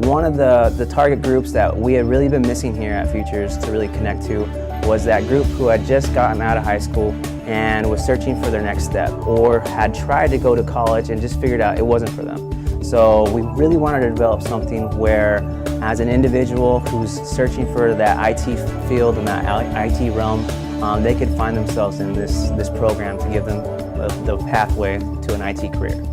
One of the target groups that we had really been missing here at Futures to really connect to was that group who had just gotten out of high school and was searching for their next step, or had tried to go to college and just figured out it wasn't for them. So we really wanted to develop something where, as an individual who's searching for that IT field and that IT realm, they could find themselves in this program to give them the pathway to an IT career.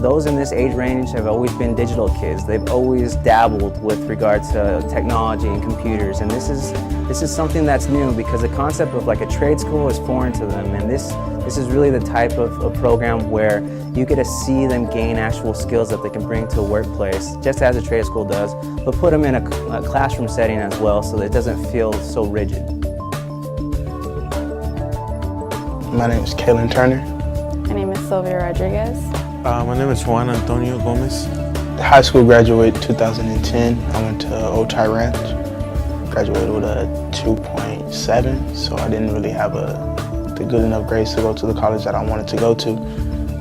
Those in this age range have always been digital kids. They've always dabbled with regard to technology and computers, and this is something that's new, because the concept of like a trade school is foreign to them, and this is really the type of program where you get to see them gain actual skills that they can bring to a workplace, just as a trade school does, but put them in a classroom setting as well, so that it doesn't feel so rigid. My name is Kaylin Turner. My name is Sylvia Rodriguez. My name is Juan Antonio Gomez. High school graduate 2010. I went to Otay Ranch. Graduated with a 2.7, so I didn't really have the good enough grades to go to the college that I wanted to go to.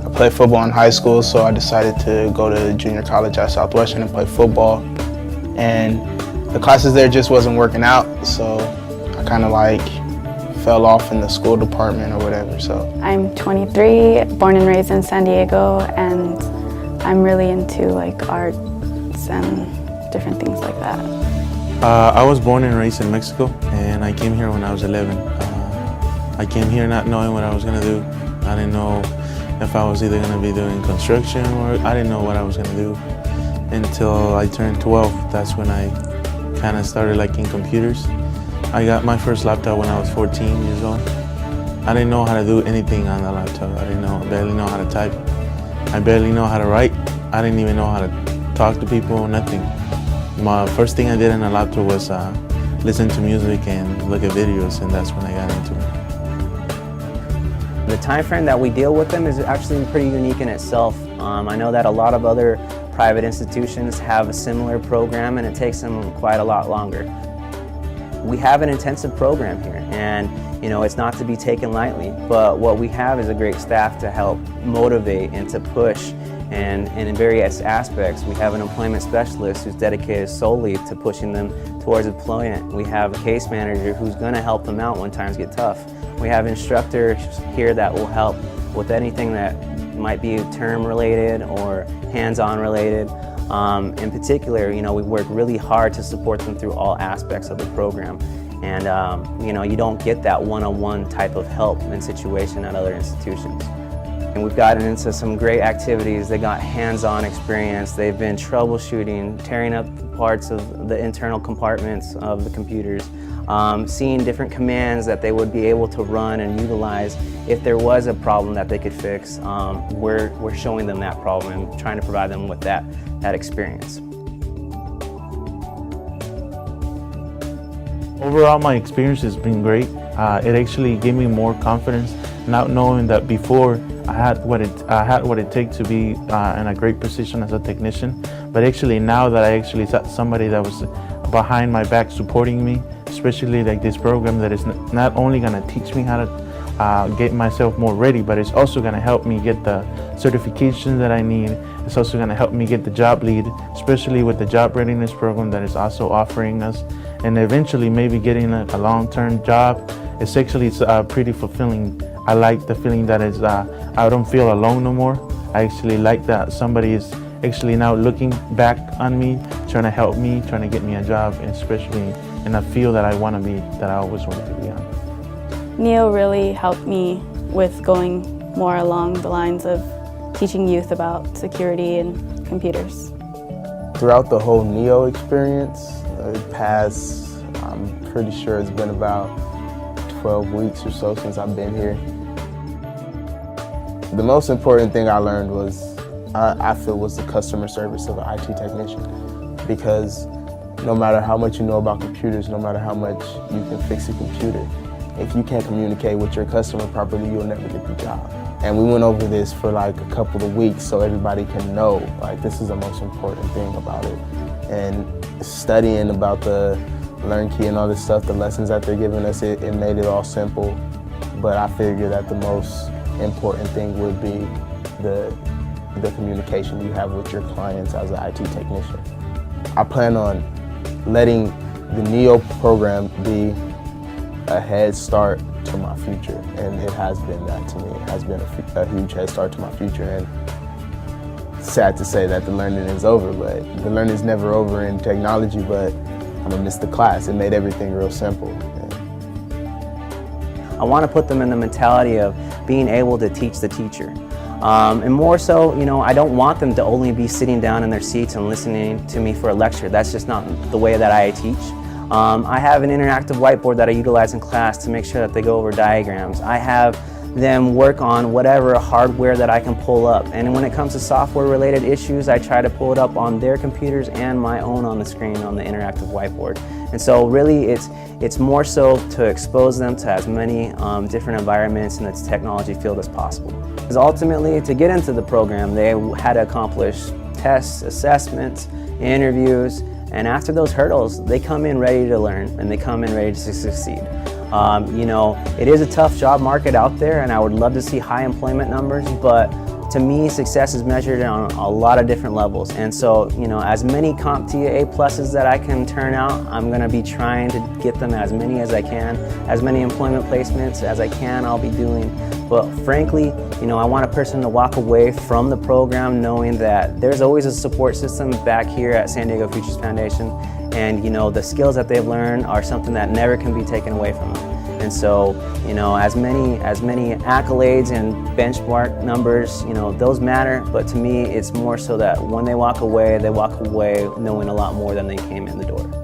I played football in high school, so I decided to go to junior college at Southwestern and play football. And the classes there just wasn't working out, so I kind of like fell off in the school department or whatever. So I'm 23, born and raised in San Diego, and I'm really into like arts and different things like that. I was born and raised in Mexico, and I came here when I was 11. I came here not knowing what I was going to do. I didn't know if I was either going to be doing construction, or I didn't know what I was going to do until I turned 12. That's when I kind of started liking computers. I got my first laptop when I was 14 years old. I didn't know how to do anything on the laptop. I barely know how to type. I barely know how to write. I didn't even know how to talk to people, nothing. My first thing I did on the laptop was listen to music and look at videos, and that's when I got into it. The time frame that we deal with them is actually pretty unique in itself. I know that a lot of other private institutions have a similar program, and it takes them quite a lot longer. We have an intensive program here, and it's not to be taken lightly, but what we have is a great staff to help motivate and to push, and in various aspects. We have an employment specialist who's dedicated solely to pushing them towards employment. We have a case manager who's going to help them out when times get tough. We have instructors here that will help with anything that might be term related or hands-on related. In particular, we work really hard to support them through all aspects of the program. And you don't get that one-on-one type of help and situation at other institutions. And we've gotten into some great activities. They got hands-on experience. They've been troubleshooting, tearing up parts of the internal compartments of the computers, seeing different commands that they would be able to run and utilize if there was a problem that they could fix. We're showing them that problem and trying to provide them with that experience. Overall, my experience has been great. It actually gave me more confidence, not knowing that before I had what it takes to be in a great position as a technician. But actually now that I actually got somebody that was behind my back supporting me, especially like this program that is not only going to teach me how to get myself more ready, but it's also going to help me get the certifications that I need. It's also going to help me get the job lead, especially with the job readiness program that is also offering us, and eventually maybe getting a long-term job. It's pretty fulfilling. I like the feeling that I don't feel alone no more. I actually like that somebody is actually now looking back on me, trying to help me, trying to get me a job, and especially in a field that I want to be, that I always wanted to be on. N.E.O really helped me with going more along the lines of teaching youth about security and computers. Throughout the whole N.E.O experience, I'm pretty sure it's been about 12 weeks or so since I've been here. The most important thing I learned was, I feel, was the customer service of an IT technician. Because no matter how much you know about computers, no matter how much you can fix a computer, if you can't communicate with your customer properly, you'll never get the job. And we went over this for like a couple of weeks so everybody can know, like, this is the most important thing about it. And studying about the Learn Key and all this stuff, the lessons that they're giving us, it made it all simple. But I figured that the most important thing would be the the communication you have with your clients as an IT technician. I plan on letting the N.E.O program be a head start to my future, and it has been that to me. It has been a huge head start to my future, and sad to say that the learning is over, but the learning is never over in technology, but I'm gonna miss the class. It made everything real simple. I want to put them in the mentality of being able to teach the teacher. And more so, I don't want them to only be sitting down in their seats and listening to me for a lecture. That's just not the way that I teach. I have an interactive whiteboard that I utilize in class to make sure that they go over diagrams. I have them work on whatever hardware that I can pull up. And when it comes to software related issues, I try to pull it up on their computers and my own on the screen on the interactive whiteboard. And so really it's more so to expose them to as many different environments in the technology field as possible. Because ultimately, to get into the program, they had to accomplish tests, assessments, interviews, and after those hurdles, they come in ready to learn and they come in ready to succeed. It is a tough job market out there, and I would love to see high employment numbers, but to me, success is measured on a lot of different levels. And so, as many CompTIA A+ that I can turn out, I'm gonna be trying to get them as many as I can, as many employment placements as I can, I'll be doing. But frankly, I want a person to walk away from the program knowing that there's always a support system back here at San Diego Futures Foundation, and the skills that they've learned are something that never can be taken away from them. And so, as many accolades and benchmark numbers, those matter, but to me, it's more so that when they walk away knowing a lot more than they came in the door.